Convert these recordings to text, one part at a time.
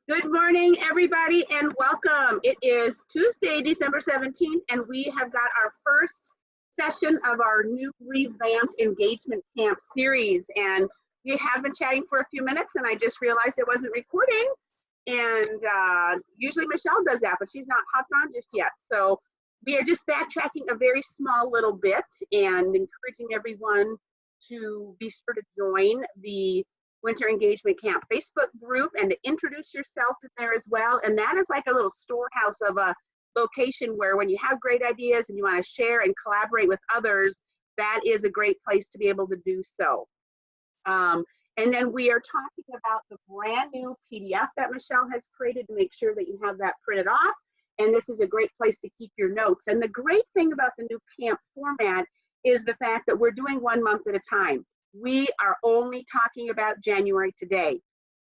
Good morning, everybody, and welcome. It is Tuesday, December 17th, and we have got our first session of our new revamped engagement camp series. And we have been chatting for a few minutes, and I just realized it wasn't recording. And usually Michelle does that, but she's not hopped on just yet. So we are just backtracking a very small little bit and encouraging everyone to be sure to join the Winter Engagement Camp Facebook group and to introduce yourself in there as well. And that is like a little storehouse of a location where when you have great ideas and you want to share and collaborate with others, that is a great place to be able to do so. And then we are talking about the brand new PDF that Michelle has created to make sure that you have that printed off. And this is a great place to keep your notes. And the great thing about the new camp format is the fact that we're doing 1 month at a time. We are only talking about January today,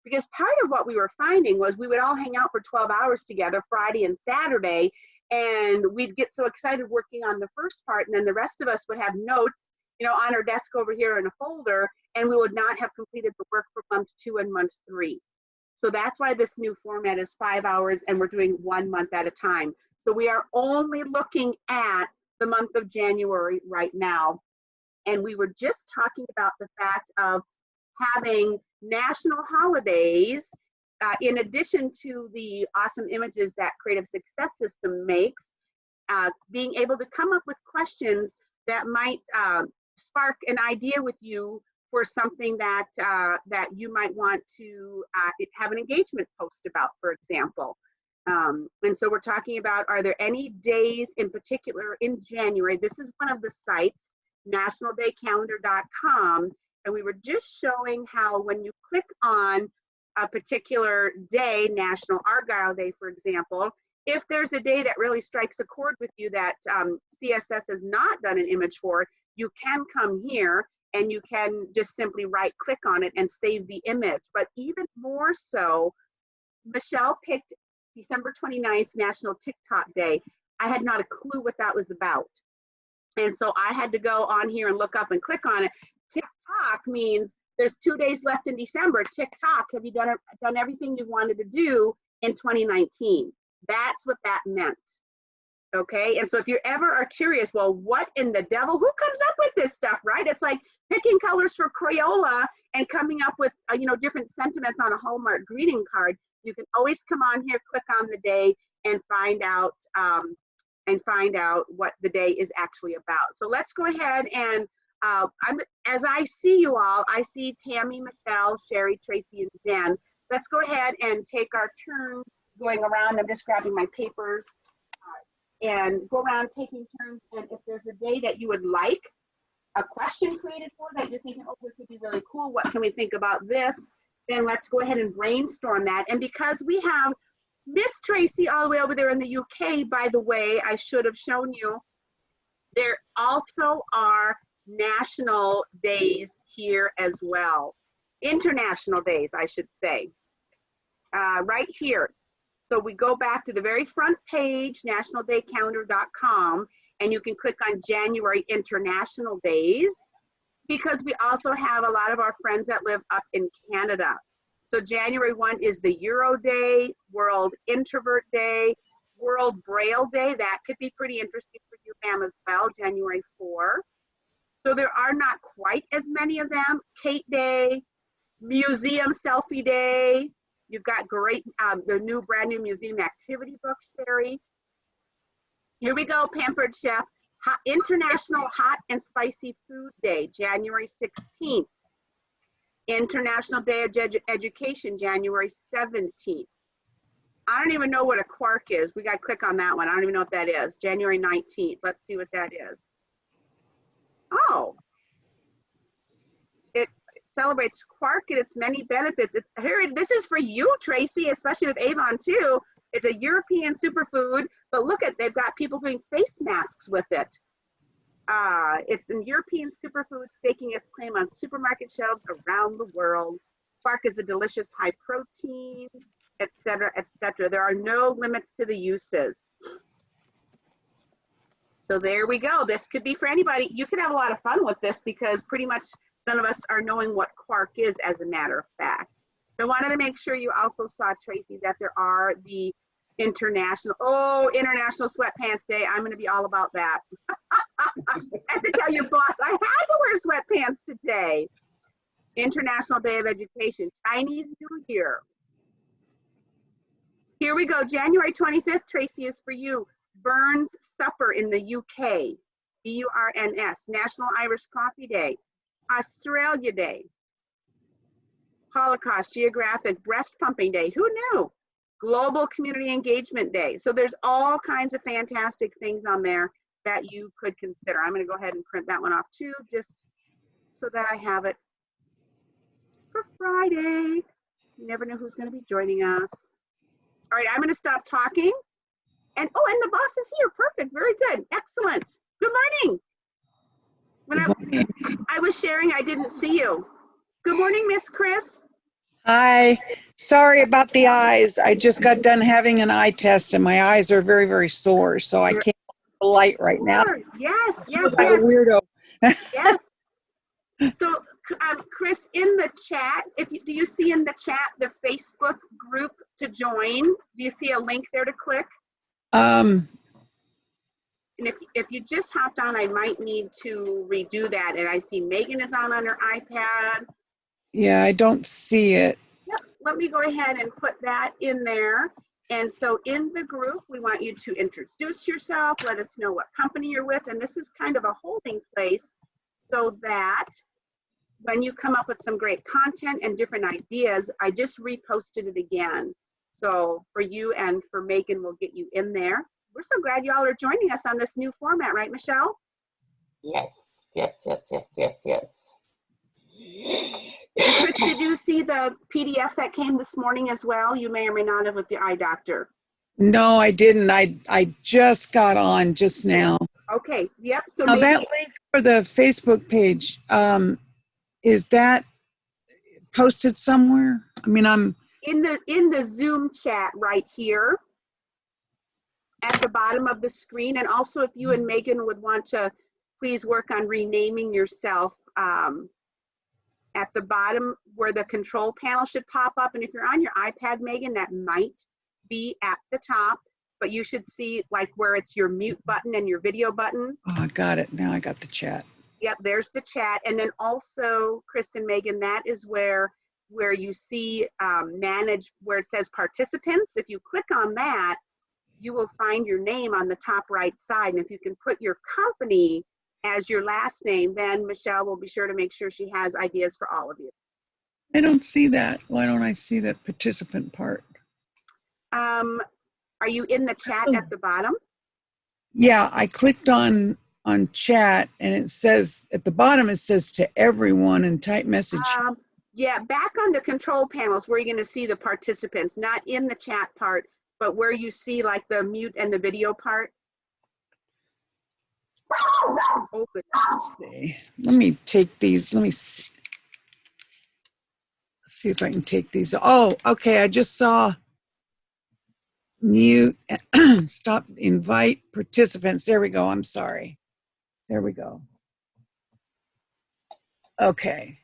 because part of what we were finding was we would all hang out for 12 hours together Friday and Saturday, and we'd get so excited working on the first part, and then the rest of us would have notes, on our desk over here in a folder, and we would not have completed the work for month 2 and month 3. So that's why this new format is 5 hours, and we're doing 1 month at a time. So we are only looking at the month of January right now. And we were just talking about the fact of having national holidays, in addition to the awesome images that Creative Success System makes, being able to come up with questions that might spark an idea with you for something that, that you might want to have an engagement post about, for example. And so we're talking about, are there any days in particular in January? This is one of the sites, nationaldaycalendar.com, and we were just showing how when you click on a particular day, National Argyle Day, for example, if there's a day that really strikes a chord with you that CSS has not done an image for, you can come here and you can just simply right click on it and save the image. But even more so, Michelle picked December 29th, National TikTok Day. I had not a clue what that was about. And so I had to go on here and look up and click on it. TikTok means there's 2 days left in December. TikTok, have you done everything you wanted to do in 2019? That's what that meant. Okay, and so if you ever are curious, well, what in the devil, who comes up with this stuff, right? It's like picking colors for Crayola and coming up with, different sentiments on a Hallmark greeting card. You can always come on here, click on the day, and find out what the day is actually about. So let's go ahead and as I see you all, I see Tammy, Michelle, Sherry, Tracy, and Jen. Let's go ahead and take our turn going around. I'm just grabbing my papers and go around taking turns. And if there's a day that you would like a question created for that you're thinking, oh, this would be really cool, what can we think about this? Then let's go ahead and brainstorm that. And because we have Miss Tracy all the way over there in the UK, by the way, I should have shown you, there also are national days here as well. International days, I should say, right here. So we go back to the very front page, nationaldaycalendar.com, and you can click on January International Days, because we also have a lot of our friends that live up in Canada. So January 1 is the Euro Day, World Introvert Day, World Braille Day. That could be pretty interesting for you, ma'am, as well, January 4. So there are not quite as many of them. Kate Day, Museum Selfie Day. You've got great, the brand new museum activity book, Sherry. Here we go, Pampered Chef. International Hot and Spicy Food Day, January 16th. International Day of Education, January 17th. I don't even know what a quark is. We got to click on that one. I don't even know what that is. January 19th. Let's see what that is. Oh. It celebrates quark and its many benefits. This is for you, Tracy, especially with Avon too. It's a European superfood, but look at, they've got people doing face masks with it. It's a European superfood staking its claim on supermarket shelves around the world. Quark is a delicious high protein, etc., etc. There are no limits to the uses. So there we go. This could be for anybody. You could have a lot of fun with this because pretty much none of us are knowing what quark is, as a matter of fact. I wanted to make sure you also saw, Tracy, that there are the international sweatpants day. I'm going to be all about that. I have to tell your boss, I had to wear sweatpants today. International Day of Education, Chinese New Year. Here we go, January 25th, Tracy, is for you. Burns Supper in the UK, BURNS, National Irish Coffee Day, Australia Day, Holocaust Geographic Breast Pumping Day, who knew? Global Community Engagement Day. So there's all kinds of fantastic things on there that you could consider. I'm going to go ahead and print that one off too, just so that I have it for Friday. You never know who's going to be joining us. All right, I'm going to stop talking. And the boss is here. Perfect. Very good. Excellent. Good morning. When I was sharing, I didn't see you. Good morning, Miss Chris. Hi. Sorry about the eyes. I just got done having an eye test and my eyes are very, very sore, so I can't see the light right now. Yes. Like a weirdo. Yes. So, Chris, in the chat, do you see in the chat the Facebook group to join? Do you see a link there to click? And if you just hopped on, I might need to redo that. And I see Megan is on her iPad. Yeah, I don't see it. Yep. Let me go ahead and put that in there. And so in the group, we want you to introduce yourself, let us know what company you're with. And this is kind of a holding place so that when you come up with some great content and different ideas, I just reposted it again. So for you and for Megan, we'll get you in there. We're so glad y'all are joining us on this new format, right, Michelle? Yes. Chris, did you see the PDF that came this morning as well? You may or may not have with the eye doctor. No, I didn't. I just got on just now. Okay. Yep. So now that link for the Facebook page, is that posted somewhere? I mean, I'm in the Zoom chat right here at the bottom of the screen. And also, if you and Megan would want to please work on renaming yourself at the bottom where the control panel should pop up. And if you're on your iPad, Megan, that might be at the top, but you should see like where it's your mute button and your video button. Oh, I got it. Now I got the chat. Yep, there's the chat. And then also, Chris and Megan, that is where you see manage, where it says participants. If you click on that, you will find your name on the top right side. And if you can put your company as your last name, then Michelle will be sure to make sure she has ideas for all of you. I don't see that. Why don't I see that participant part? Are you in the chat at the bottom? Yeah, I clicked on chat and it says at the bottom, it says to everyone and type message. Yeah, back on the control panels where you're going to see the participants, not in the chat part, but where you see like the mute and the video part. Oh, good. Let's see. Let me take these. Let me see. Let's see if I can take these. Oh, okay. I just saw mute, stop, invite participants. There we go. I'm sorry. There we go. Okay.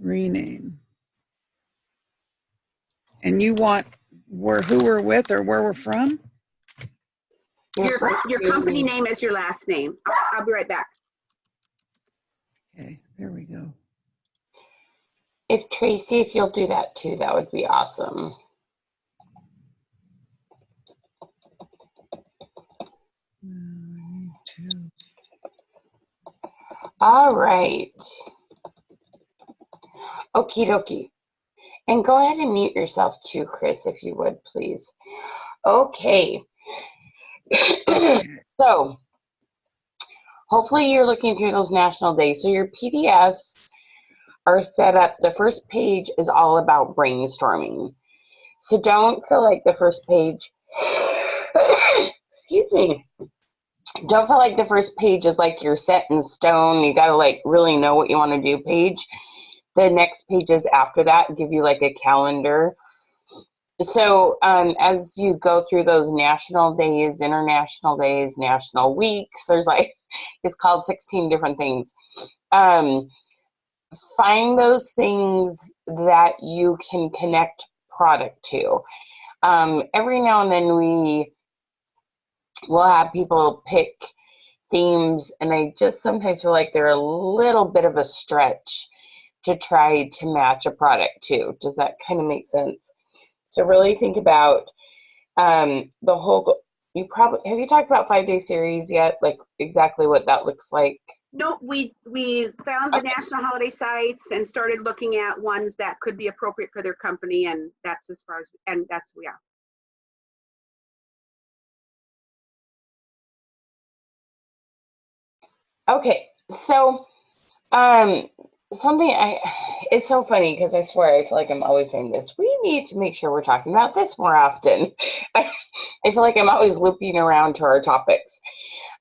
Rename. And you want who we're with or where we're from? Your company name as your last name. I'll be right back. Okay, there we go. If Tracy, if you'll do that too, that would be awesome. All right. Okie dokie. And go ahead and mute yourself too, Chris, if you would, please. Okay. So, hopefully you're looking through those national days. So your PDFs are set up. The first page is all about brainstorming. So don't feel like the first page, excuse me, don't feel like the first page is like you're set in stone. You got to like really know what you want to do page. The next pages after that give you like a calendar. So as you go through those national days, international days, national weeks, there's like, it's called 16 different things. Find those things that you can connect product to. Every now and then we will have people pick themes, and I just sometimes feel like they're a little bit of a stretch to try to match a product to. Does that kind of make sense? So really think about the whole. Have you talked about 5-day series yet? Like exactly what that looks like? No, we found the national holiday sites and started looking at ones that could be appropriate for their company, and that's as far as, and that's, yeah. Okay, so it's so funny because I swear I feel like I'm always saying this. We need to make sure we're talking about this more often. I feel like I'm always looping around to our topics.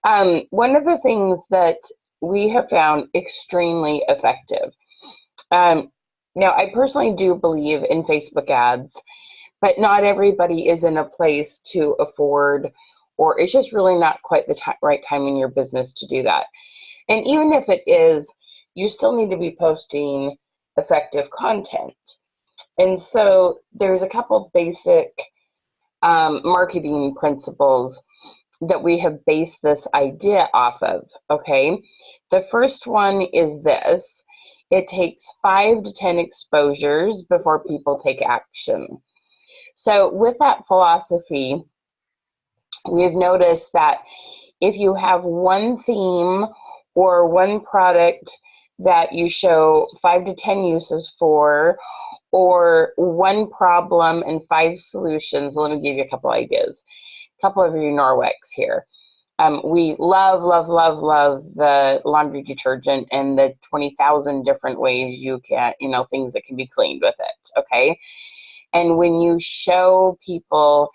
One of the things that we have found extremely effective. Now, I personally do believe in Facebook ads, but not everybody is in a place to afford, or it's just really not quite the right time in your business to do that. And even if it is, you still need to be posting effective content. And so there's a couple basic marketing principles that we have based this idea off of, okay? The first one is this: it takes 5 to 10 exposures before people take action. So with that philosophy, we've noticed that if you have one theme or one product that you show 5 to 10 uses for, or one problem and 5 solutions, let me give you a couple ideas. A couple of you Norwex here. We love, love, love, love the laundry detergent and the 20,000 different ways you can, things that can be cleaned with it, okay? And when you show people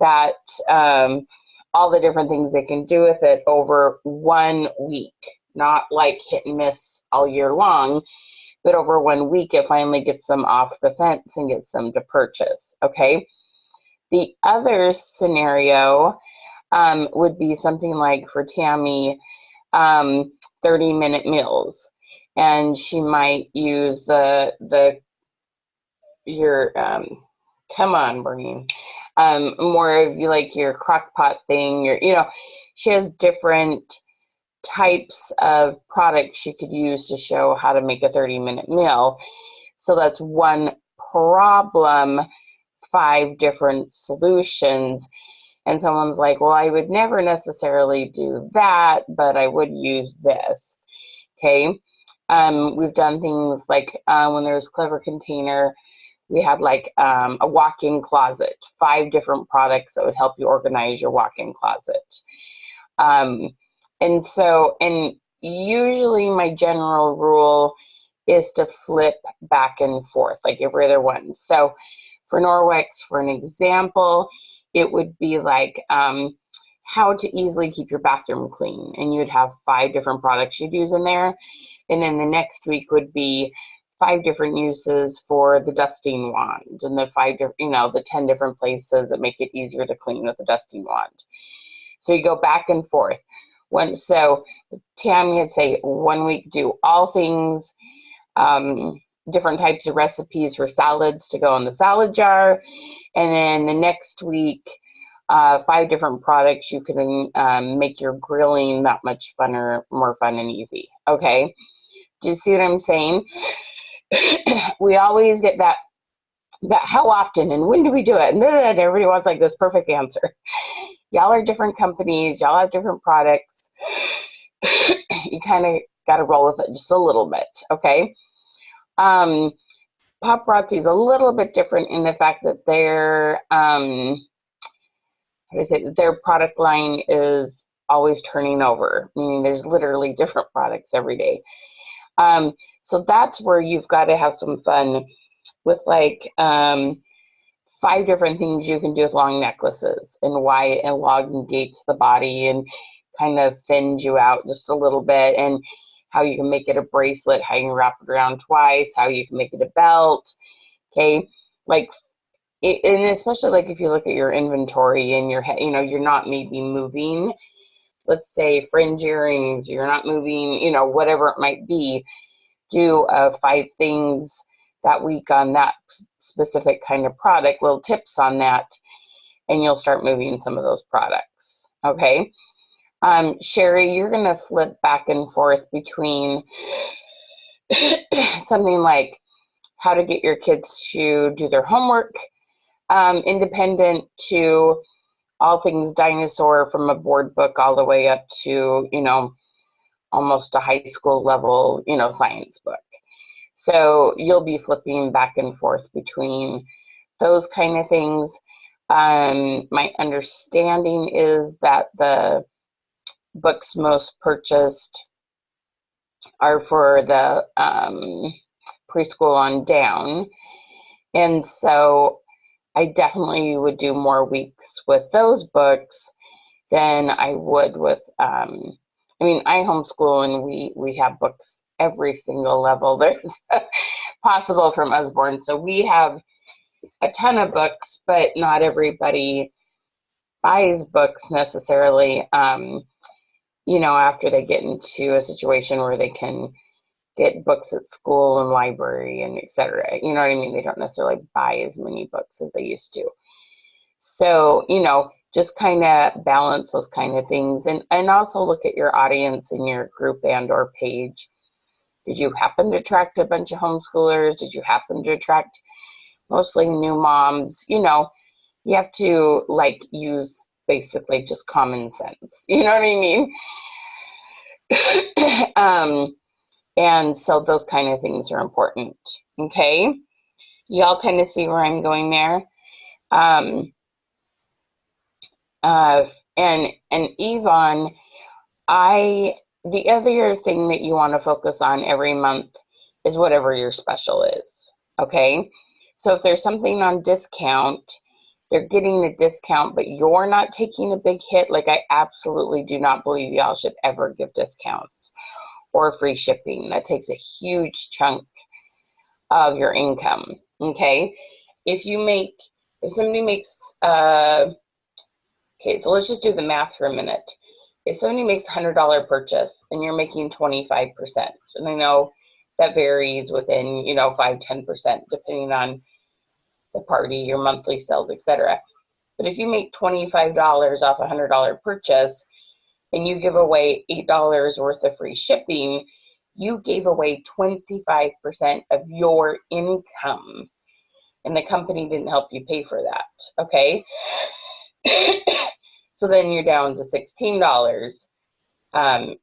that all the different things they can do with it over 1 week, not like hit and miss all year long, but over 1 week, it finally gets them off the fence and gets them to purchase, okay? The other scenario would be something like, for Tammy, 30-minute meals. And she might use your come on, Maureen, more of your crock pot thing, she has different types of products she could use to show how to make a 30-minute meal. So that's one problem, 5 different solutions. And someone's like, well, I would never necessarily do that, but I would use this, okay? We've done things like when there was Clever Container, we had a walk-in closet, 5 different products that would help you organize your walk-in closet. And usually my general rule is to flip back and forth, like every other one. So for Norwex, for an example, it would be how to easily keep your bathroom clean. And you'd have 5 different products you'd use in there. And then the next week would be 5 different uses for the dusting wand, and the 10 different places that make it easier to clean with the dusting wand. So you go back and forth. So Tammy would say 1 week do all things, different types of recipes for salads to go in the salad jar. And then the next week, 5 different products you can make your grilling that much more fun and easy. Okay? Do you see what I'm saying? We always get that how often and when do we do it? And everybody wants this perfect answer. Y'all are different companies. Y'all have different products. You kind of got to roll with it just a little bit. Okay? Paparazzi is a little bit different in the fact that their product line is always turning over, meaning there's literally different products every day. So that's where you've got to have some fun with 5 different things you can do with long necklaces, and why it elongates the body and kind of thins you out just a little bit, and how you can make it a bracelet, how you can wrap it around twice, how you can make it a belt. Okay, and especially if you look at your inventory and you're not maybe moving, let's say fringe earrings, you're not moving, whatever it might be, do 5 things that week on that specific kind of product, little tips on that, and you'll start moving some of those products. Okay. Sherry, you're going to flip back and forth between something like how to get your kids to do their homework independent, to all things dinosaur, from a board book all the way up to, you know, almost a high school level, you know, science book. So you'll be flipping back and forth between those kind of things. My understanding is that the books most purchased are for the preschool on down. And so I definitely would do more weeks with those books than I would with, I mean, I homeschool and we have books every single level there's possible from Usborne. So we have a ton of books, but not everybody buys books necessarily, you know, after they get into a situation where they can get books at school and library and etc. You know what I mean? They don't necessarily buy as many books as they used to. So, you know, just kind of balance those kind of things, and also look at your audience in your group and or page. Did you happen to attract a bunch of homeschoolers? Did you happen to attract mostly new moms? You know, you have to like use basically just common sense. You know what I mean? And so those kind of things are important. Okay, y'all kind of see where I'm going there. And Yvonne, the other thing that you want to focus on every month is whatever your special is. Okay, so if there's something on discount, they're getting a discount, but you're not taking a big hit. Like, I absolutely do not believe y'all should ever give discounts or free shipping. That takes a huge chunk of your income. Okay, if somebody makes okay, so let's just do the math for a minute. If somebody makes $100 purchase and you're making 25%, and I know that varies within, you know, 5-10% depending on the party, your monthly sales, etc. But if you make $25 off a $100 purchase and you give away $8 worth of free shipping, you gave away 25% of your income, and the company didn't help you pay for that. Okay. So then you're down to $16,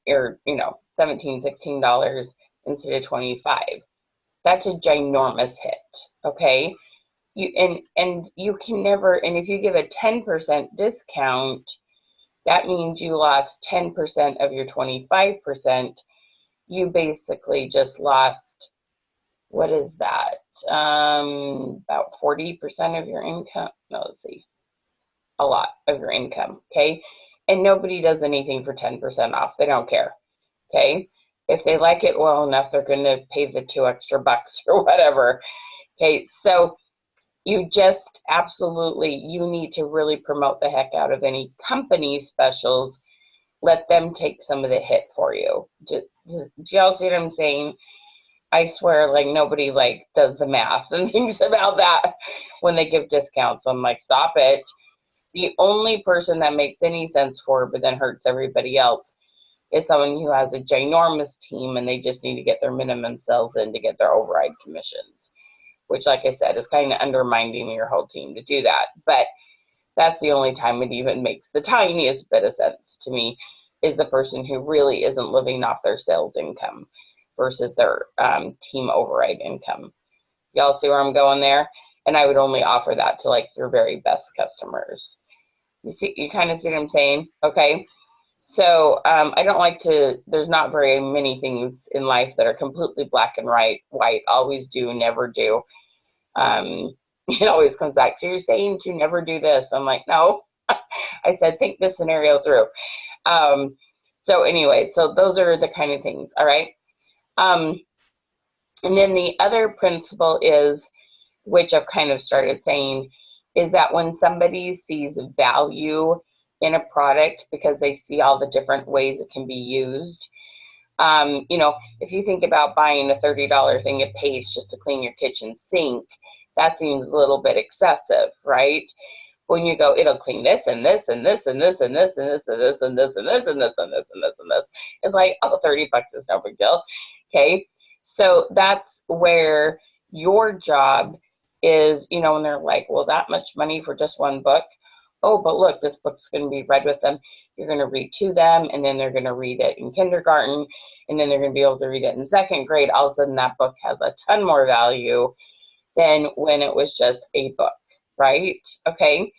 or, you know, $17, $16 instead of 25. That's a ginormous hit. Okay. And you can never, and if you give a 10% discount, that means you lost 10% of your 25%. You basically just lost, what is that? About 40% of your income. No, let's see. A lot of your income. Okay. And nobody does anything for 10% off. They don't care. Okay. If they like it well enough, they're going to pay the $2 extra or whatever. Okay. So you just absolutely, you need to really promote the heck out of any company specials. Let them take some of the hit for you. Do y'all see what I'm saying? I swear, like, nobody like does the math and thinks about that when they give discounts. I'm like, stop it. The only person that makes any sense for, but then hurts everybody else, is someone who has a ginormous team and they just need to get their minimum sales in to get their override commissions, which, like I said, is kind of undermining your whole team to do that. But that's the only time it even makes the tiniest bit of sense to me, is the person who really isn't living off their sales income versus their team override income. Y'all see where I'm going there? And I would only offer that to like your very best customers. You kind of see what I'm saying? Okay. So I don't like to, there's not very many things in life that are completely black and white, always do, never do. It always comes back to, you're saying to never do this. I'm like, no. I said, think this scenario through. So anyway, so those are the kind of things. All right. And then the other principle is, which I've kind of started saying, is that when somebody sees value in a product because they see all the different ways it can be used, You know, if you think about buying a $30 thing of paste just to clean your kitchen sink, that seems a little bit excessive, right? When you go, it'll clean this and this and this and this and this and this and this and this and this and this and this and this and this. It's like, oh, $30 is no big deal. Okay. So that's where your job is, you know, and they're like, well, that much money for just one book. Oh, but look, this book's going to be read with them. You're going to read to them, and then they're going to read it in kindergarten, and then they're going to be able to read it in second grade. All of a sudden, that book has a ton more value than when it was just a book, right? Okay.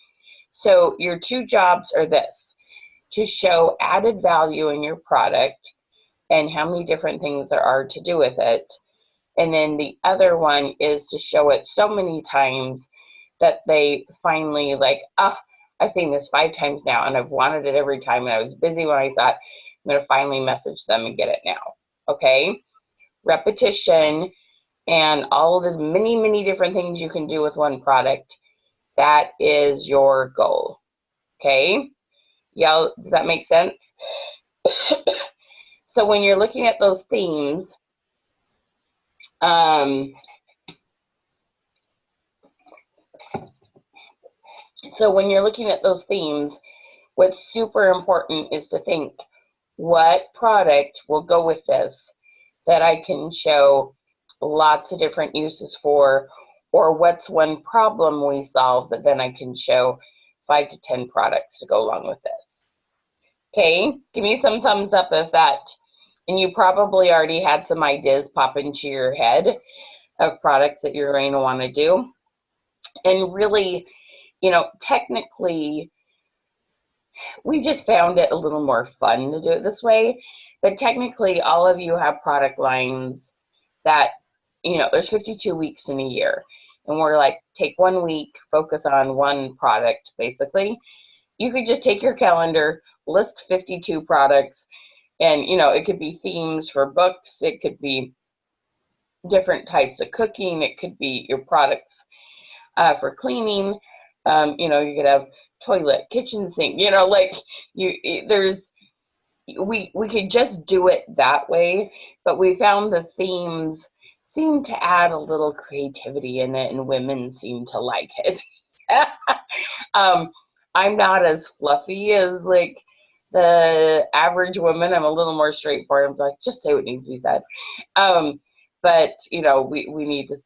So your two jobs are this: to show added value in your product and how many different things there are to do with it. And then the other one is to show it so many times that they finally like, I've seen this 5 times now and I've wanted it every time, and I was busy when I saw it. I'm going to finally message them and get it now. Okay. Repetition and all the many, many different things you can do with one product. That is your goal. Okay. Yeah. Does that make sense? So when you're looking at those themes, what's super important is to think, what product will go with this that I can show lots of different uses for, or what's one problem we solve that then I can show 5 to 10 products to go along with this. Okay, give me some thumbs up if that, and you probably already had some ideas pop into your head of products that you're going to want to do. And really, you know, technically, we just found it a little more fun to do it this way. But technically, all of you have product lines that, you know, there's 52 weeks in a year. And we're like, take 1 week, focus on one product, basically. You could just take your calendar, list 52 products, and, you know, it could be themes for books. It could be different types of cooking. It could be your products for cleaning. You know, you could have toilet, kitchen sink, you know, like we could just do it that way, but we found the themes seem to add a little creativity in it, and women seem to like it. I'm not as fluffy as like the average woman. I'm a little more straightforward. I'm like, just say what needs to be said. But you know, we need to,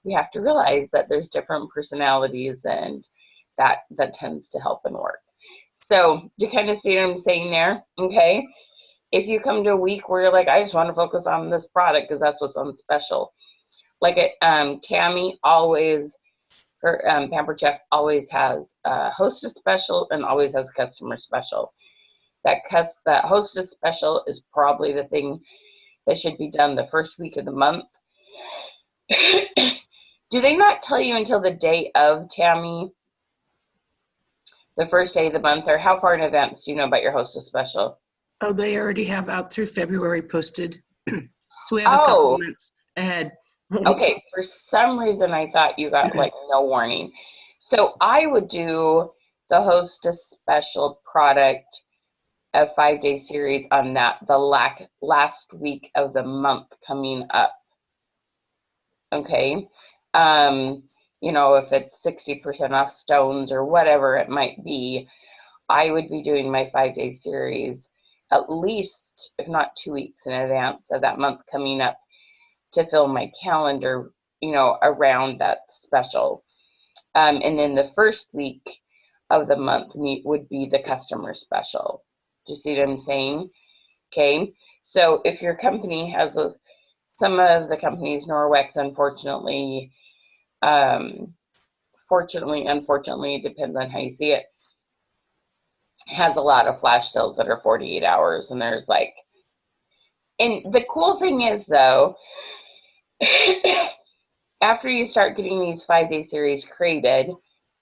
we have to realize that there's different personalities, and that tends to help and work. So you kind of see what I'm saying there? Okay. If you come to a week where you're like, I just want to focus on this product because that's what's on special. Like Tammy always, her Pampered Chef always has a hostess special and always has a customer special. That hostess special is probably the thing that should be done the first week of the month. Do they not tell you until the day of, Tammy? The first day of the month, or how far in advance do you know about your hostess special? Oh, they already have out through February posted. So we have a couple months ahead. Okay, for some reason I thought you got like no warning. So I would do the hostess special product, a 5-day series on that, the last week of the month coming up. Okay. You know, if it's 60% off stones or whatever it might be, I would be doing my 5-day series at least, if not 2 weeks in advance of that month coming up, to fill my calendar, you know, around that special. And then the first week of the month would be the customer special. Do you see what I'm saying? Okay. So if your company has some of the companies, Norwex, unfortunately, unfortunately, depends on how you see it, has a lot of flash sales that are 48 hours. And there's like, and the cool thing is though, after you start getting these 5-day series created,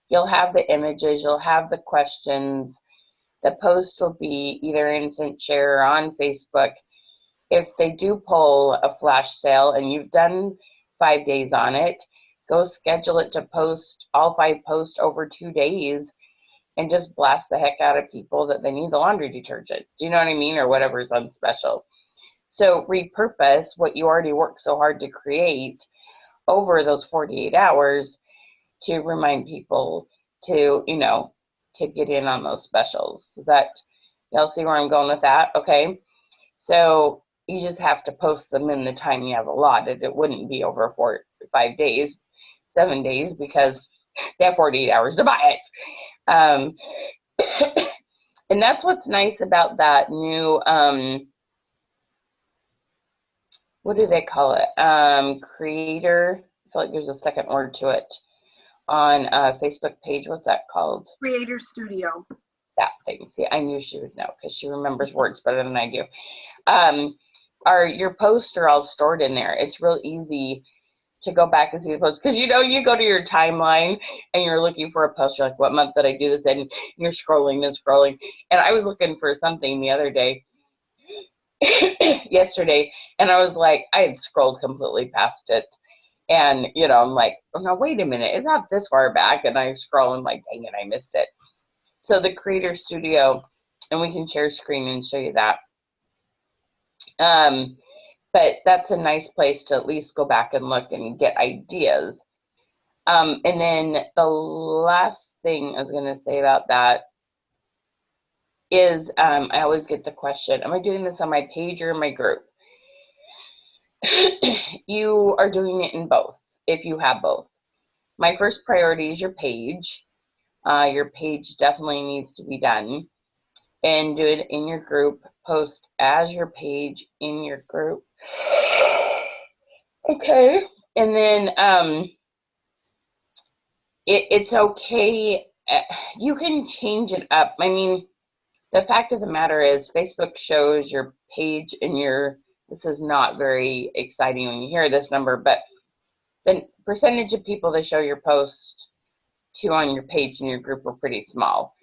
you'll have the images, you'll have the questions. The post will be either instant share or on Facebook. If they do pull a flash sale and you've done 5 days on it, go schedule it to post all 5 posts over 2 days. and just blast the heck out of people that they need the laundry detergent. Do you know what I mean? Or whatever's on special. So repurpose what you already worked so hard to create over those 48 hours to remind people to, you know, to get in on those specials. Is that, y'all see where I'm going with that? Okay. So you just have to post them in the time you have allotted. It wouldn't be over 4 or 5 days, 7 days, because they have 48 hours to buy it. And that's what's nice about that new, what do they call it? Creator. I feel like there's a second word to it on Facebook page. What's that called? Creator Studio. That thing. See, I knew she would know because she remembers words better than I do. Your posts are all stored in there. It's real easy to go back and see the posts, because you know, you go to your timeline and you're looking for a post. You're like, what month did I do this? And you're scrolling and scrolling. And I was looking for something the other day, yesterday, and I was like, I had scrolled completely past it. And, you know, I'm like, oh, no, wait a minute. It's not this far back. And I scroll and like, dang it, I missed it. So the Creator Studio, and we can share screen and show you that. But that's a nice place to at least go back and look and get ideas. And then the last thing I was going to say about that is I always get the question, am I doing this on my page or in my group? You are doing it in both, if you have both. My first priority is your page. Your page definitely needs to be done. And do it in your group. Post as your page in your group. Okay. And then it's okay. You can change it up. I mean, the fact of the matter is Facebook shows your page and your, this is not very exciting when you hear this number, but the percentage of people that show your post to on your page and your group are pretty small.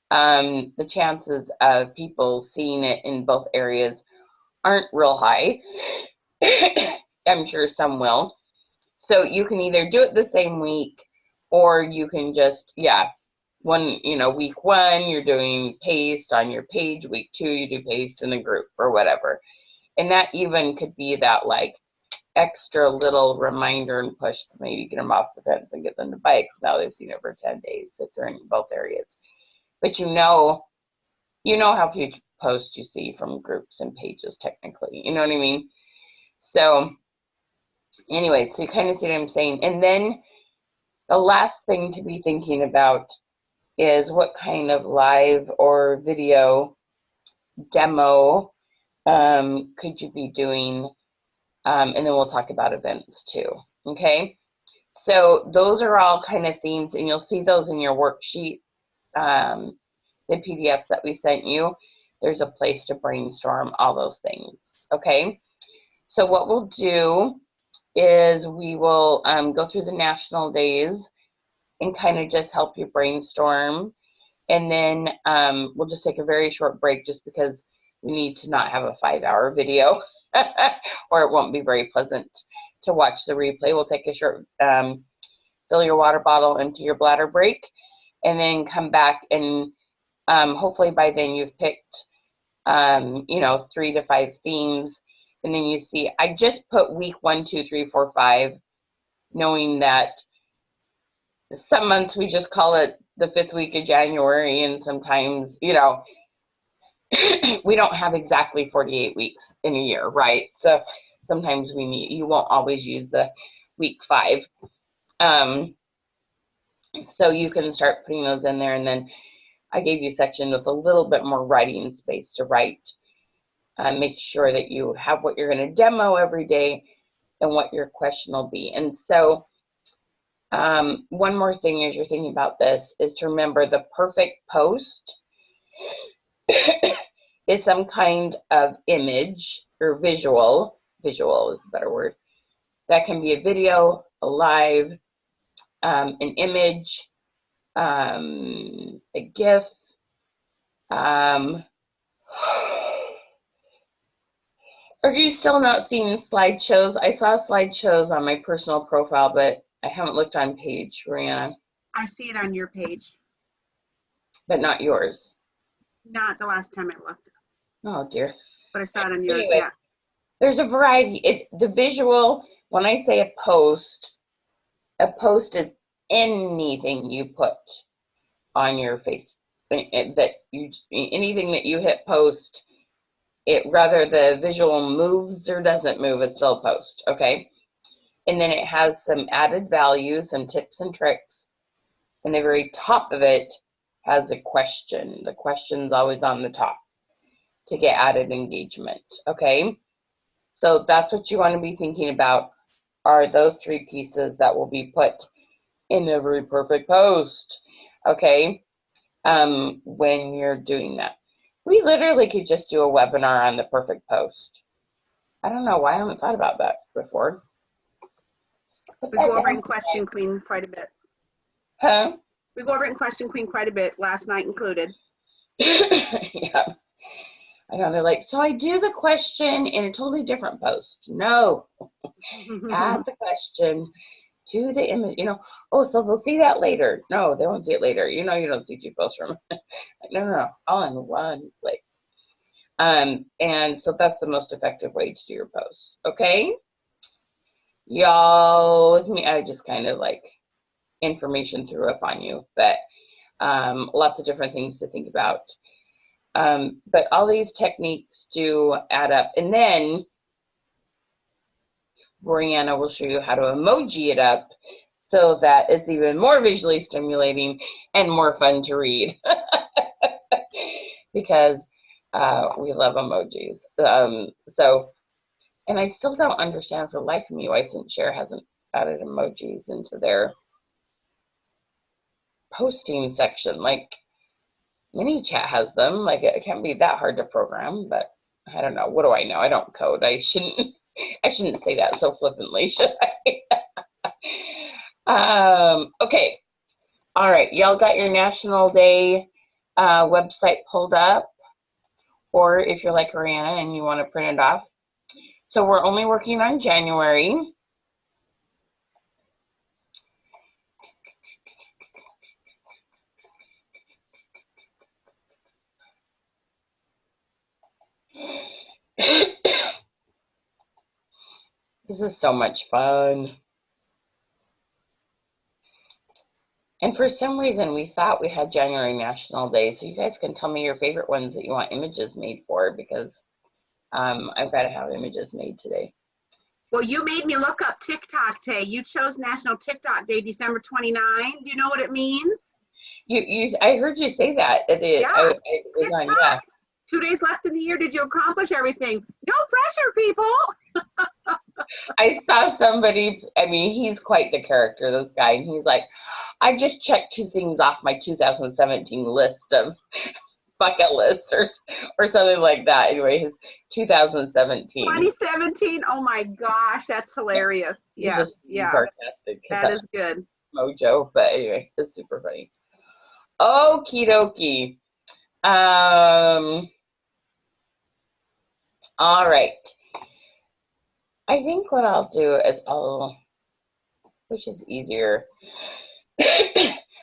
The chances of people seeing it in both areas aren't real high. I'm sure some will. So you can either do it the same week, or you can just, week 1, you're doing paste on your page. Week 2, you do paste in the group or whatever. And that even could be that like extra little reminder and push to maybe get them off the fence and get them to bike, because now they've seen it for 10 days if they're in both areas. But you know how few posts you see from groups and pages technically. You know what I mean? So anyway, so you kind of see what I'm saying. And then the last thing to be thinking about is what kind of live or video demo could you be doing? And then we'll talk about events too. Okay. So those are all kind of themes, and you'll see those in your worksheet. The PDFs that we sent you, there's a place to brainstorm all those things. Okay. So what we'll do is we will go through the national days and kind of just help you brainstorm. And then we'll just take a very short break, just because we need to not have a 5-hour video or it won't be very pleasant to watch the replay. We'll take a short, fill your water bottle, empty your bladder break, and then come back, and hopefully by then you've picked 3 to 5 themes. And then you see, I just put week 1, 2, 3, 4, 5, knowing that some months we just call it the 5th week of January, and sometimes, we don't have exactly 48 weeks in a year, right? So sometimes you won't always use the week 5. So you can start putting those in there, and then I gave you a section with a little bit more writing space to write. Make sure that you have what you're going to demo every day and what your question will be. And so one more thing as you're thinking about this is to remember the perfect post is some kind of image or visual is a better word. That can be a video, a live, an image, a GIF, are you still not seeing slideshows? I saw slideshows on my personal profile, but I haven't looked on page, Rihanna. I see it on your page. but not yours. Not the last time I looked, Oh dear. but I saw it on yours. Anyway, Yeah. there's a variety. The visual, when I say a post is anything you put on your face, anything that you hit post, whether the visual moves or doesn't move, it's still a post, okay? And then it has some added values, some tips and tricks. And the very top of it has a question. The question's always on the top to get added engagement, okay? So that's what you want to be thinking about, are those 3 pieces that will be put in every perfect post, okay? When you're doing that. We literally could just do a webinar on the perfect post. I don't know why I haven't thought about that before. We go over it in Question Queen quite a bit. Huh? We go over it in Question Queen quite a bit, last night included. Yeah. I know, they're like, so I do the question in a totally different post. No. Add the question to the image, oh, so they'll see that later. No, they won't see it later. You don't see 2 posts from it. No, all in one place. And so that's the most effective way to do your posts. Okay? Y'all with me? I just kind of like information threw up on you, but lots of different things to think about. But all these techniques do add up. And then Brianna will show you how to emoji it up so that it's even more visually stimulating and more fun to read. Because we love emojis. And I still don't understand for the life of me why ScentShare hasn't added emojis into their posting section. Like ManyChat has them. Like it can't be that hard to program, but I don't know. What do I know? I don't code. I shouldn't say that so flippantly, should I? Okay. All right. Y'all got your National Day website pulled up, or if you're like Ariana and you want to print it off. So we're only working on January. This is so much fun. And for some reason, we thought we had January National Day. So you guys can tell me your favorite ones that you want images made for, because I've got to have images made today. Well, you made me look up TikTok Day. You chose National TikTok Day, December 29. Do you know what it means? I heard you say that. Yeah. Yeah. 2 days left in the year. Did you accomplish everything? No pressure, people. I saw somebody, he's quite the character, this guy, and he's like, I just checked 2 things off my 2017 list of bucket list or something like that. Anyway, his 2017. 2017. Oh my gosh, that's hilarious. Yes, yeah. Sarcastic. That is good. Mojo, but anyway, it's super funny. Okie dokie. All right. I think what I'll do is which is easier?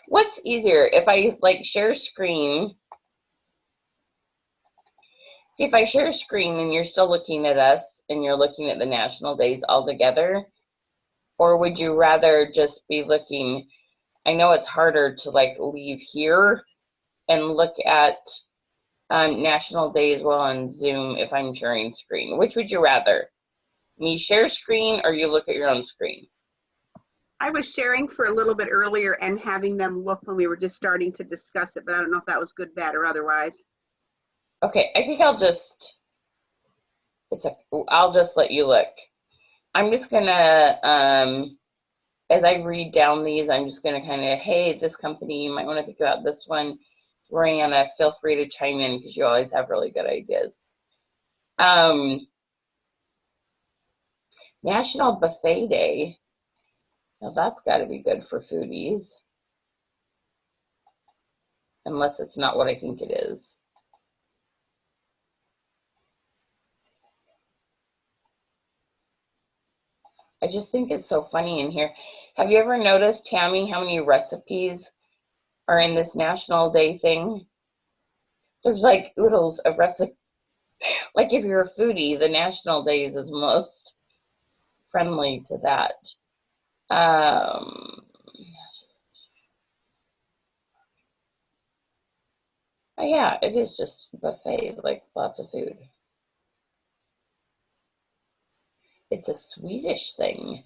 What's easier if I share screen? See, if I share screen and you're still looking at us and you're looking at the national days all together, or would you rather just be looking? I know it's harder to leave here and look at national days while on Zoom if I'm sharing screen. Which would you rather? Me share screen or you look at your own screen? I was sharing for a little bit earlier and having them look when we were just starting to discuss it, but I don't know if that was good, bad, or otherwise. Okay, I think I'll just let you look. I'm just gonna, as I read down these, I'm just gonna kind of, hey, this company, you might want to think about this one. Brianna, feel free to chime in because you always have really good ideas. National Buffet Day. Now that's got to be good for foodies. Unless it's not what I think it is. I just think it's so funny in here. Have you ever noticed, Tammy, how many recipes are in this National Day thing. There's like oodles of recipe. Like if you're a foodie, the National Days is most friendly to that. Yeah, it is just buffet, like lots of food. It's a Swedish thing.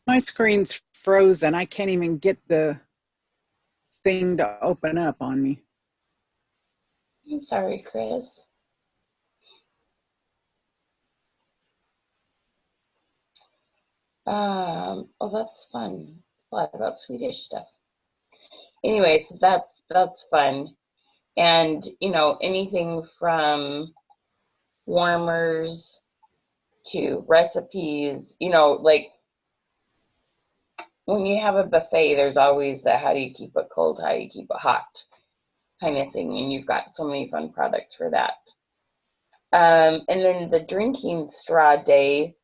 My screen's frozen. I can't even get the thing to open up on me. I'm sorry, Chris. Oh, that's fun. A lot about Swedish stuff. Anyway, so that's fun. And, you know, anything from warmers to recipes, you know, like when you have a buffet, there's always the how do you keep it cold, how do you keep it hot kind of thing. And you've got so many fun products for that. And then the drinking straw day,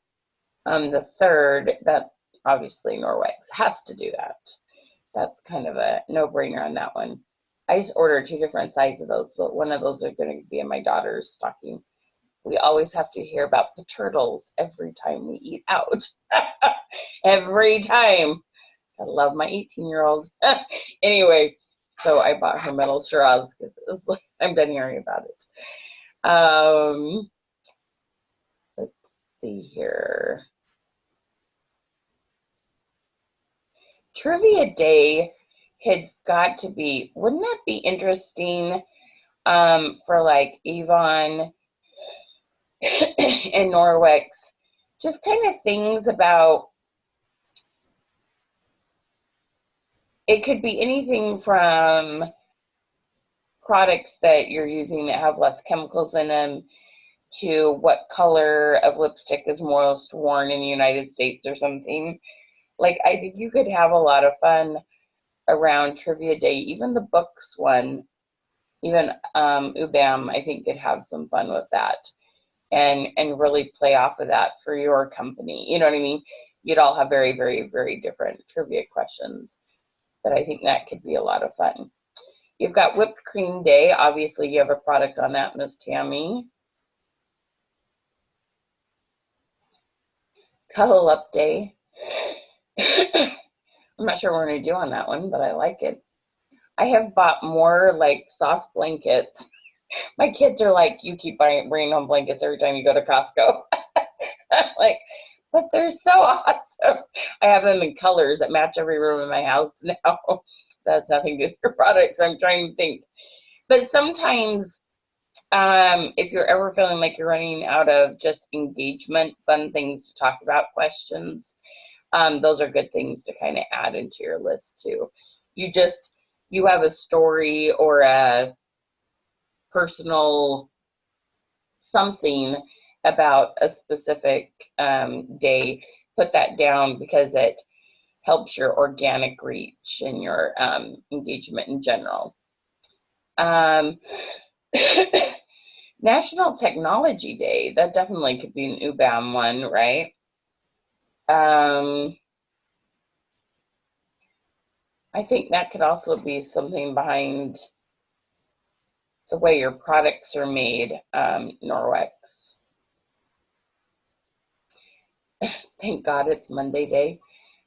the 3rd, that obviously Norwex has to do that. That's kind of a no-brainer on that one. I just ordered 2 different sizes of those, but one of those are going to be in my daughter's stocking. We always have to hear about the turtles every time we eat out. Every time. I love my 18-year-old. Anyway, so I bought her metal straws because it was like, I'm done hearing about it. Let's see here. Trivia Day has got to be, wouldn't that be interesting for like Avon and Norwex? Just kind of things about, it could be anything from products that you're using that have less chemicals in them to what color of lipstick is most worn in the United States or something. Like, I think you could have a lot of fun around Trivia Day. Even the books one, even UBAM, I think could have some fun with that and really play off of that for your company. You know what I mean? You'd all have very, very, very different trivia questions. But I think that could be a lot of fun. You've got Whipped Cream Day. Obviously, you have a product on that, Miss Tammy. Cuddle Up Day. I'm not sure what we're going to do on that one, but I like it. I have bought more like soft blankets. My kids are like, you keep bringing home blankets every time you go to Costco. Like, but they're so awesome. I have them in colors that match every room in my house now. That's nothing to do with your product, so I'm trying to think. But sometimes, if you're ever feeling like you're running out of just engagement, fun things to talk about, questions, those are good things to kind of add into your list too. You have a story or a personal something about a specific day, put that down because it helps your organic reach and your engagement in general. National Technology Day, that definitely could be an UBAM one, right? I think that could also be something behind the way your products are made, Norwex. Thank God it's Monday Day.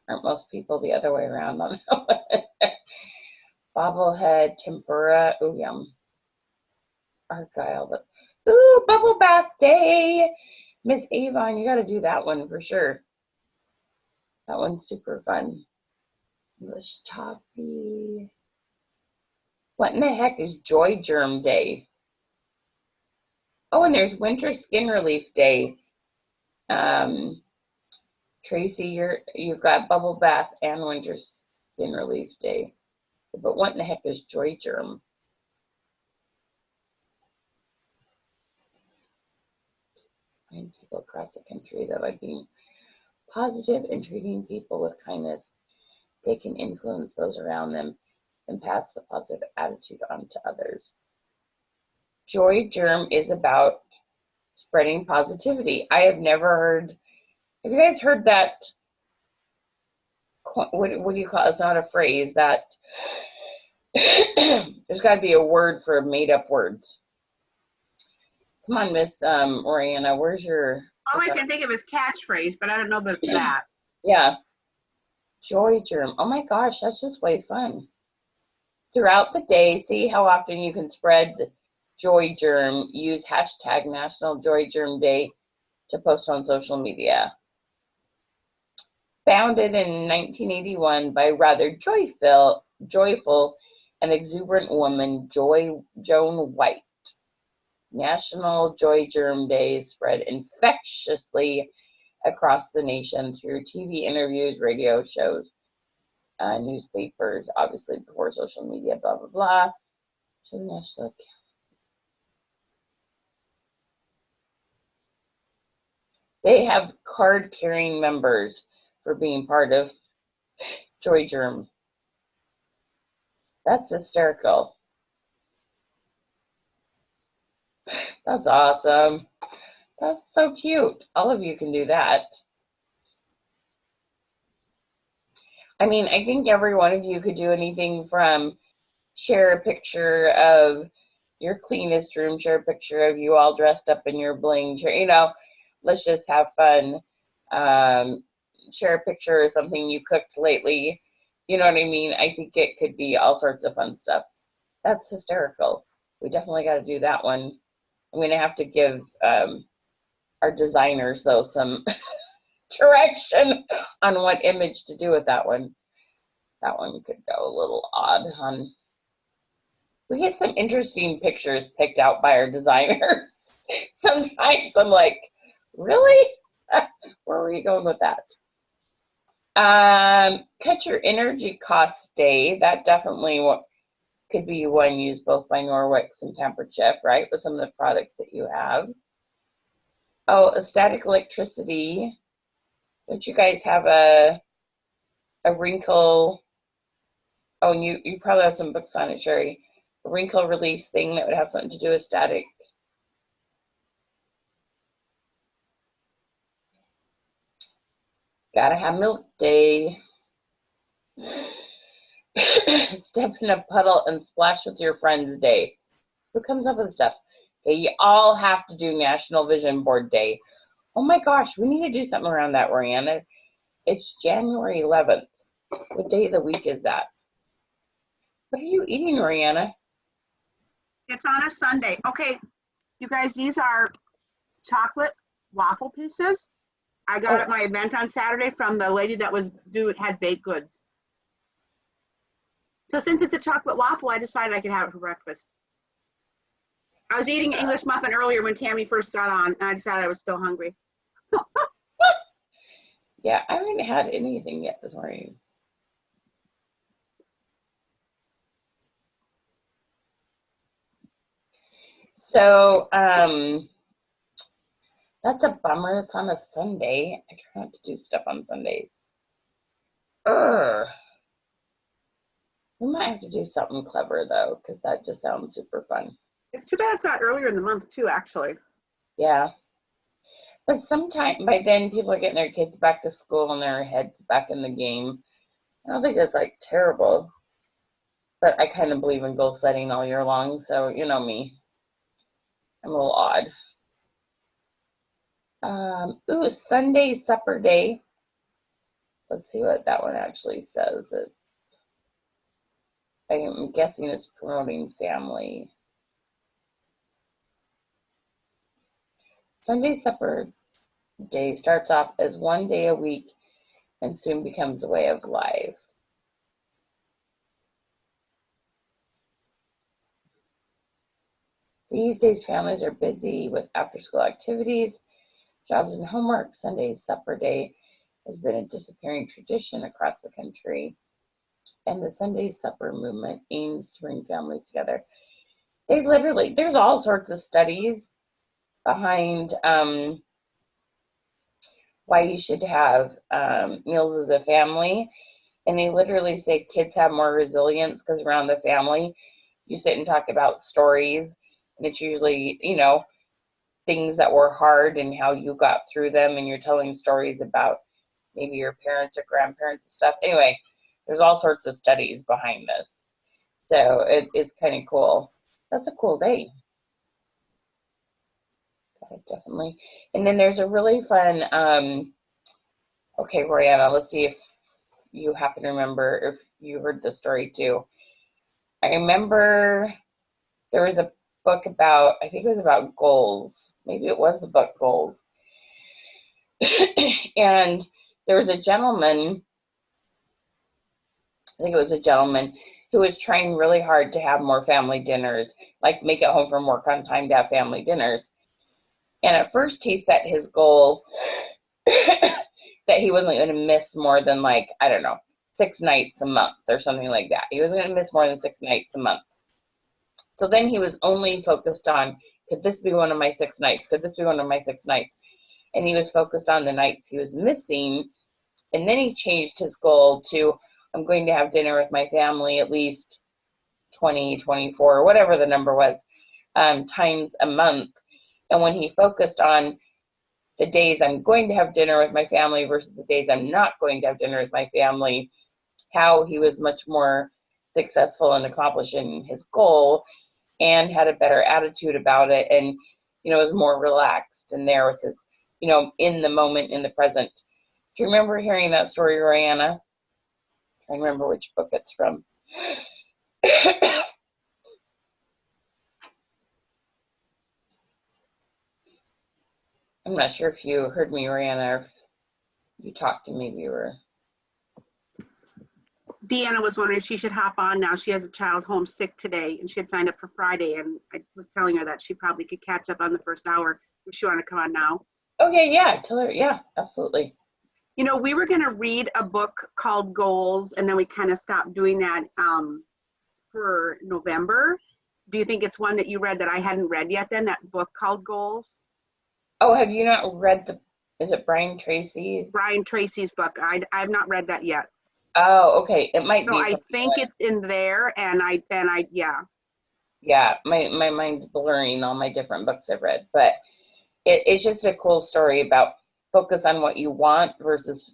Aren't most people the other way around on that one? Bobblehead, tempura, ooh, yum. Argyle, ooh, Bubble Bath Day. Miss Avon, you got to do that one for sure. That one's super fun. English Toffee. What in the heck is Joy Germ Day? Oh, and there's Winter Skin Relief Day. Tracy, you've got Bubble Bath and Winter Skin Relief Day. But what in the heck is Joy Germ? Find people across the country that by being positive and treating people with kindness, they can influence those around them and pass the positive attitude on to others. Joy Germ is about spreading positivity. I have never heard, have you guys heard that what do you call it? It's not a phrase that there's got to be a word for made up words. Come on, Miss Oriana, where's your? All I can think of is catchphrase, but I don't know that it's that. Yeah. Joy germ. Oh my gosh, that's just way fun. Throughout the day, see how often you can spread the joy germ. Use hashtag National Joy Germ Day to post on social media. Founded in 1981 by rather joyful and exuberant woman Joan White. National Joy Germ Day spread infectiously across the nation through TV interviews, radio shows, newspapers, obviously before social media, blah, blah, blah. They have card-carrying members for being part of Joy Germ. That's hysterical. That's awesome. That's so cute. All of you can do that. I mean, I think every one of you could do anything from share a picture of your cleanest room, share a picture of you all dressed up in your bling, you know, let's just have fun. Share a picture of something you cooked lately. You know what I mean? I think it could be all sorts of fun stuff. That's hysterical. We definitely got to do that one. I'm going to have to give our designers, though, some direction on what image to do with that one. That one could go a little odd on. We get some interesting pictures picked out by our designers. Sometimes I'm like, really? Where were you going with that? Cut your energy costs day. That definitely could be one used both by Norwex and Pampered Chef, right? With some of the products that you have. Oh, static electricity. Don't you guys have a wrinkle? Oh, and you probably have some books on it, Sherry. A wrinkle release thing that would have something to do with static. Gotta have milk day. Step in a puddle and splash with your friends day. Who comes up with stuff? Okay, you all have to do National Vision Board Day. Oh my gosh, we need to do something around that, Oriana. It's January 11th. What day of the week is that? What are you eating, Oriana? It's on a Sunday. Okay, you guys, these are chocolate waffle pieces. I got at my event on Saturday from the lady that had baked goods. So since it's a chocolate waffle, I decided I could have it for breakfast. I was eating English muffin earlier when Tammy first got on, and I decided I was still hungry. Yeah, I haven't had anything yet this morning. So, that's a bummer. It's on a Sunday. I try not to do stuff on Sundays. We might have to do something clever, though, because that just sounds super fun. It's too bad it's not earlier in the month, too, actually. Yeah. But sometime by then, people are getting their kids back to school and their heads back in the game. I don't think it's, like, terrible. But I kind of believe in goal setting all year long, so you know me. I'm a little odd. Ooh, Sunday supper day. Let's see what that one actually says. I'm guessing it's promoting family. Sunday supper day starts off as one day a week and soon becomes a way of life. These days, families are busy with after-school activities, jobs, and homework. Sunday supper day has been a disappearing tradition across the country, and the Sunday supper movement aims to bring families together. There's all sorts of studies behind why you should have meals as a family, and they literally say kids have more resilience because around the family, you sit and talk about stories. And it's usually, you know, things that were hard and how you got through them. And you're telling stories about maybe your parents or grandparents and stuff. Anyway, there's all sorts of studies behind this. So it's kind of cool. That's a cool day. Definitely. And then there's a really fun, okay, Royanna, let's see if you happen to remember, if you heard the story too. I remember there was a book about, I think it was about goals. Maybe it was the book Goals. And there was a gentleman, I think it was a gentleman, who was trying really hard to have more family dinners, like make it home from work on time to have family dinners. And at first he set his goal that he wasn't going to miss more than, like, I don't know, 6 nights a month or something like that. He wasn't going to miss more than 6 nights a month. So then he was only focused on, could this be one of my 6 nights? Could this be one of my 6 nights? And he was focused on the nights he was missing. And then he changed his goal to, I'm going to have dinner with my family at least 20, 24, whatever the number was, times a month. And when he focused on the days I'm going to have dinner with my family versus the days I'm not going to have dinner with my family, how he was much more successful in accomplishing his goal and had a better attitude about it, and, you know, was more relaxed and there with his, you know, in the moment, in the present. Do you remember hearing that story, Royanna? I remember which book it's from. I'm not sure if you heard me, Rihanna, or if you talked to me, viewer. Deanna was wondering if she should hop on now. She has a child home sick today, and she had signed up for Friday, and I was telling her that she probably could catch up on the first hour. Does she want to come on now? Okay, yeah, tell her, yeah, absolutely. You know, we were going to read a book called Goals, and then we kind of stopped doing that for November. Do you think it's one that you read that I hadn't read yet then, that book called Goals? Oh, have you not read is it Brian Tracy? Brian Tracy's book. I've not read that yet. Oh, okay. It might So be. I think it's in there, and yeah. Yeah, my mind's blurring all my different books I've read, but it's just a cool story about focus on what you want versus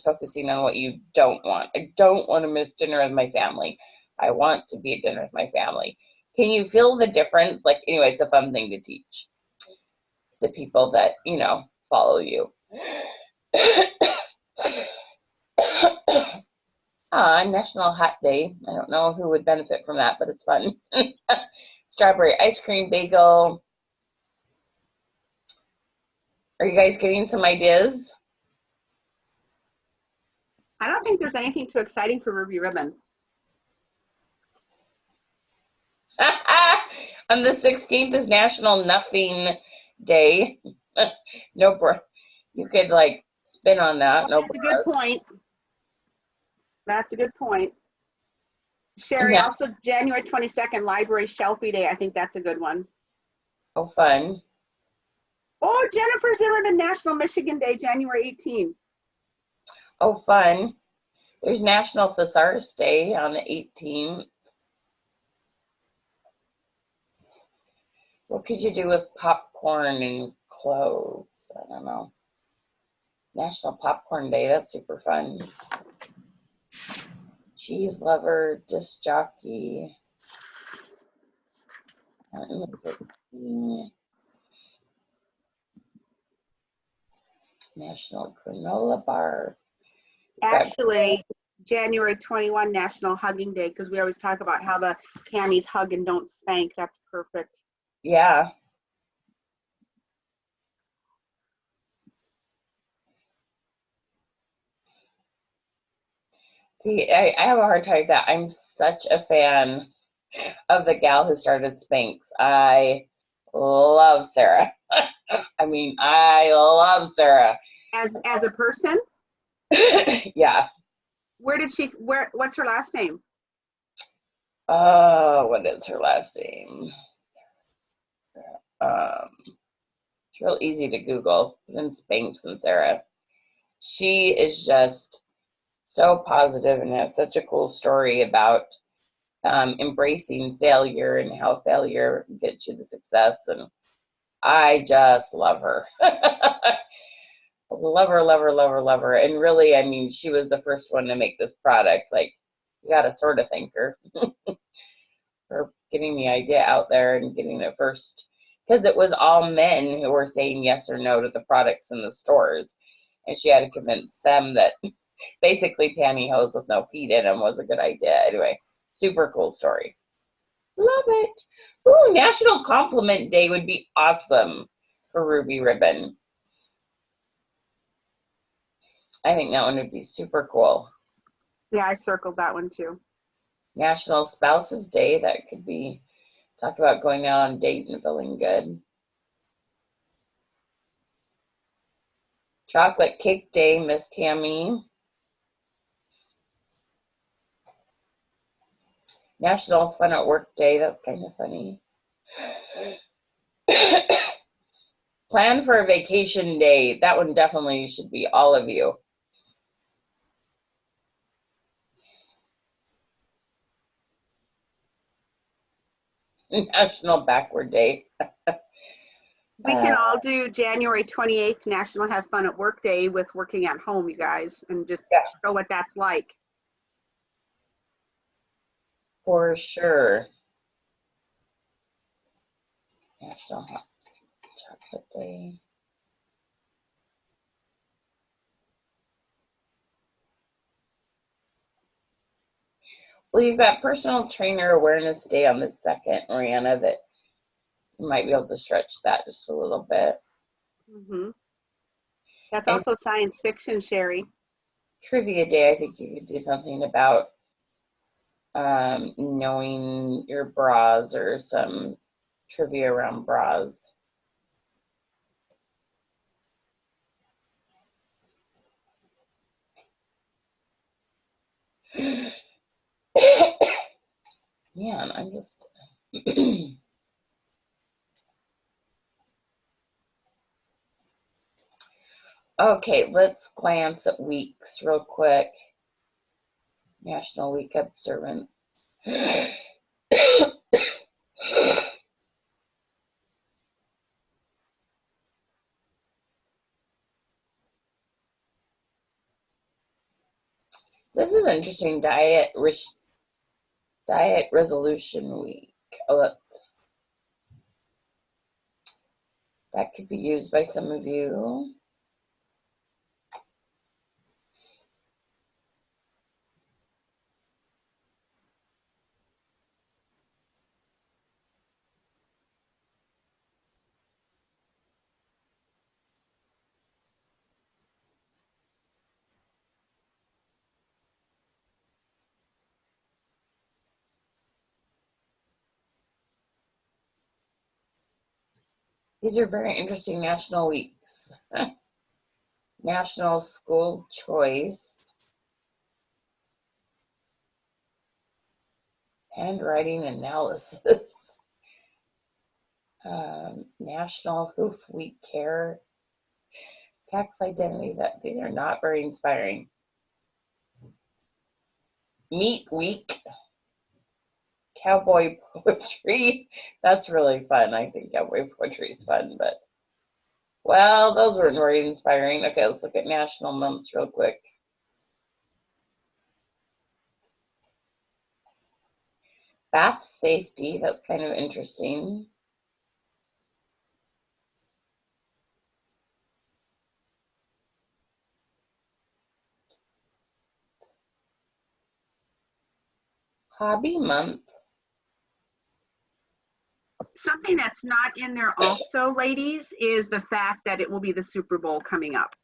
focusing on what you don't want. I don't want to miss dinner with my family. I want to be at dinner with my family. Can you feel the difference? Like, anyway, it's a fun thing to teach the people that, you know, follow you. National Hot Day. I don't know who would benefit from that, but it's fun. Strawberry ice cream bagel. Are you guys getting some ideas? I don't think there's anything too exciting for Ruby Ribbon. On the 16th is National Nothing Day. No, you could like spin on that. Well, that's a good point. That's a good point. Sherry, Yeah. also January 22nd, Library Shelfie Day. I think that's a good one. Oh, fun. Oh, Jennifer Zimmerman, National Michigan Day, January 18th. Oh, fun. There's National Thesaurus Day on the 18th. What could you do with popcorn and clothes? I don't know. National Popcorn Day, that's super fun. Cheese lover, disc jockey. National Granola Bar. Actually, January 21, National Hugging Day, because we always talk about how the camis hug and don't spank. That's perfect. Yeah. See, I have a hard time with that. I'm such a fan of the gal who started Spanx. I love Sarah. I mean, I love Sarah. As a person, Yeah. what's her last name? What is her last name? It's real easy to Google. Then Spanx and Sarah. She is just so positive and has such a cool story about embracing failure and how failure gets you the success. And I just love her. Love her, love her, love her, love her. And really, I mean, she was the first one to make this product. Like, you got to sort of thank her for getting the idea out there and getting it first. Because it was all men who were saying yes or no to the products in the stores. And she had to convince them that basically pantyhose with no feet in them was a good idea. Anyway, super cool story. Love it. Ooh, National Compliment Day would be awesome for Ruby Ribbon. I think that one would be super cool. Yeah, I circled that one too. National Spouses Day, that could be, talk about going out on a date and feeling good. Chocolate Cake Day, Miss Tammy. National Fun at Work Day, that's kind of funny. Plan for a vacation day, that one definitely should be all of you. National Backward Day. We can all do January 28th, National Have Fun at Work Day with working at home, you guys, and just show what that's like. For sure. National Hot Chocolate Day. Well, you've got Personal Trainer Awareness Day on the 2nd, Mariana, that you might be able to stretch that just a little bit. Mm-hmm. That's also science fiction, Sherry. Trivia Day, I think you could do something about knowing your bras or some trivia around bras. Man, I'm just okay, let's glance at weeks real quick. National Week Observance. This is interesting. Diet Resolution Week. Oh, that could be used by some of you. These are very interesting national weeks. National School Choice. Handwriting Analysis. National Hoof Week Care. Tax Identity. These are not very inspiring. Meat Week. Cowboy Poetry. That's really fun. I think cowboy poetry is fun, but well, those weren't very inspiring. Okay, let's look at national months real quick. Bath safety, that's kind of interesting. Hobby month. Something that's not in there also, ladies, is the fact that it will be the Super Bowl coming up.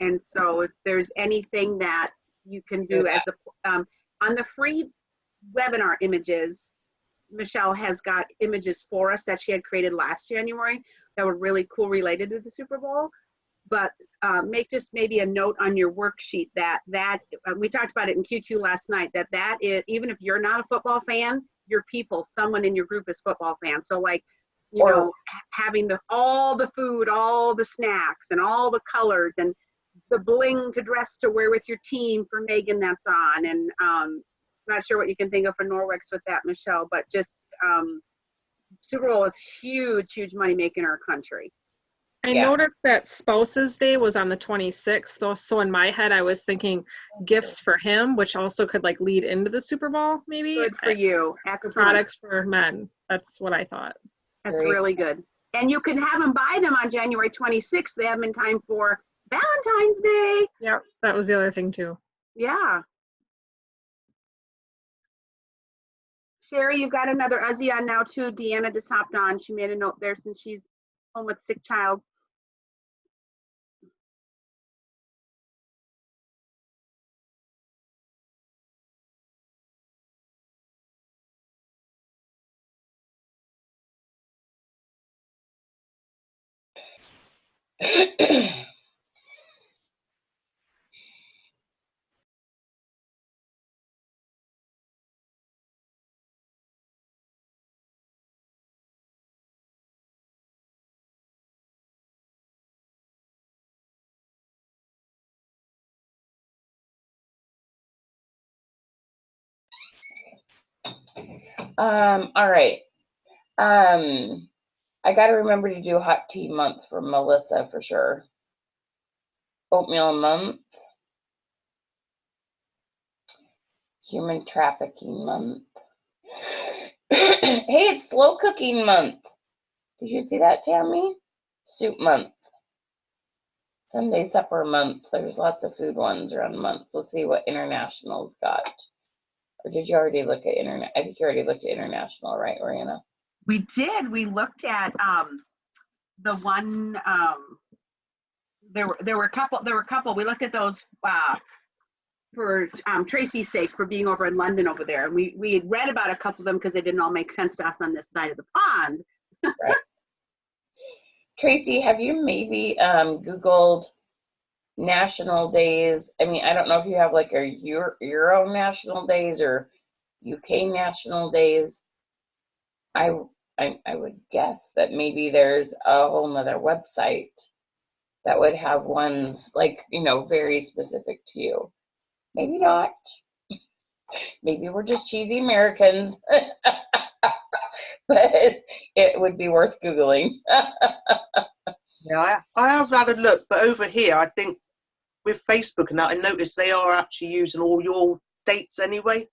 And so if there's anything that you can do as a, on the free webinar images, Michelle has got images for us that she had created last January that were really cool related to the Super Bowl. But make just maybe a note on your worksheet that we talked about it in QQ last night, that is, even if you're not a football fan, your people, someone in your group is football fans. So like, you know, having all the food, all the snacks and all the colors and the bling to dress to wear with your team for Megan that's on. And not sure what you can think of for Norwex with that, Michelle, but just Super Bowl is huge, huge money making in our country. I Yeah. noticed that Spouses Day was on the 26th, though. So in my head, I was thinking gifts for him, which also could like lead into the Super Bowl, maybe. Good for you. For Excellent. products for men. That's what I thought. That's Great. really good. And you can have them buy them on January 26th. They have them in time for Valentine's Day. Yeah, that was the other thing too. Yeah. Sherry, you've got another Uzzy on now too. Deanna just hopped on. She made a note there since she's home with sick child. All right. I got to remember to do hot tea month for Melissa for sure. Oatmeal month. Human trafficking month. Hey, it's slow cooking month. Did you see that, Tammy? Soup month. Sunday supper month. There's lots of food ones around the month. Let's see what international's got. Or did you already look at internet? I think you already looked at international, right, Oriana? We did. We looked at the one. There were a couple. We looked at those for Tracy's sake for being over in London over there. We had read about a couple of them because they didn't all make sense to us on this side of the pond. Right. Tracy, have you maybe Googled national days? I mean, I don't know if you have like a Euro national days or UK national days. I would guess that maybe there's a whole nother website that would have ones like, you know, very specific to you. Maybe not. Maybe we're just cheesy Americans. But it would be worth Googling. Yeah, I have had a look, but over here, I think with Facebook and that, I noticed they are actually using all your dates anyway.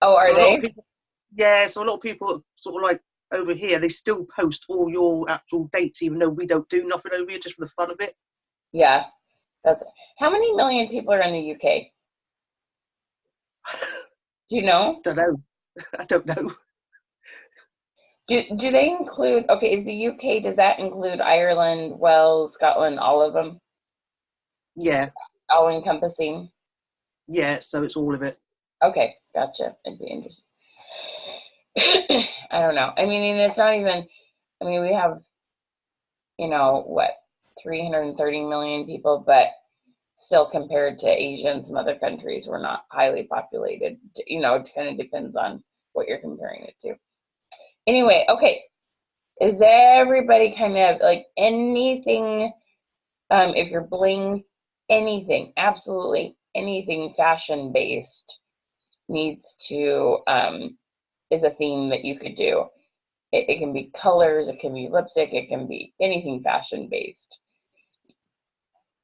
Oh, are So a lot they? of people, yeah, so a lot of people sort of like over here, they still post all your actual dates, even though we don't do nothing over here, just for the fun of it. Yeah. That's how many million people are in the UK? Do you know? Don't know. I don't know. Do they include, okay, is the UK, does that include Ireland, Wales, Scotland, all of them? Yeah, All encompassing? yeah. So it's all of it. Okay, gotcha. It'd be interesting. I don't know. I mean, and it's not even, I mean, we have, you know, what, 330 million people, but still compared to Asia and some other countries, we're not highly populated. You know, it kind of depends on what you're comparing it to. Anyway, okay. Is everybody kind of like anything, if you're bling, anything, absolutely anything fashion based needs to, is a theme that you could do. It can be colors, it can be lipstick, it can be anything fashion based.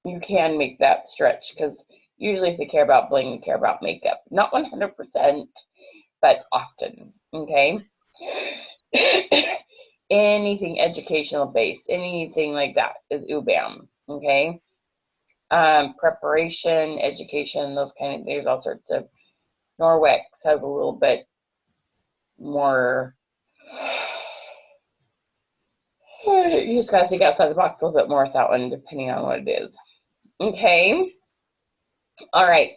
You can make that stretch because usually if they care about bling, they care about makeup. Not 100%, but often, okay? Anything educational based, anything like that is UBAM, okay? Preparation, education, those kind of, there's all sorts of, Norwex has a little bit more, you just gotta think outside the box a little bit more with that one, depending on what it is. Okay. All right.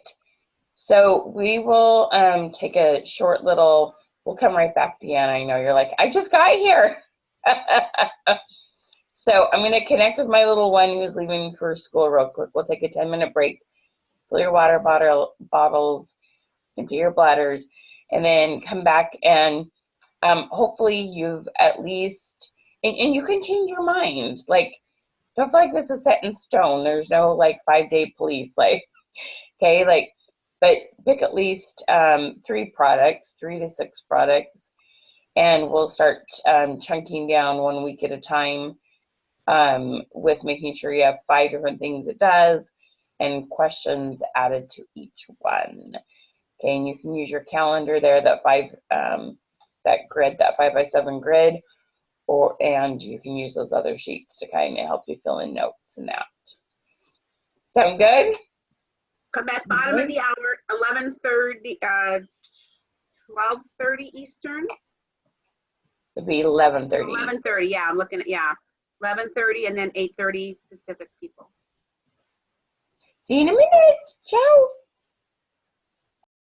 So we will take a short little, we'll come right back, Deanna. I know you're like, I just got here. So I'm going to connect with my little one who's leaving for school real quick. We'll take a 10-minute break, fill your water bottles into your bladders, and then come back and hopefully you've at least, and you can change your mind. Like, don't feel like this is set in stone. There's no like 5-day police, like, okay, like, but pick at least 3 to 6 products, and we'll start chunking down 1 week at a time with making sure you have 5 different things it does and questions added to each one. Okay, and you can use your calendar there, that that grid, that 5x7 grid, and you can use those other sheets to kind of help you fill in notes and that. Sound good? Come back bottom of the hour, 11:30, 12:30 Eastern. It'd be 11:30. 11:30. Yeah, I'm looking at 11:30 and then 8:30 Pacific people. See you in a minute. Ciao.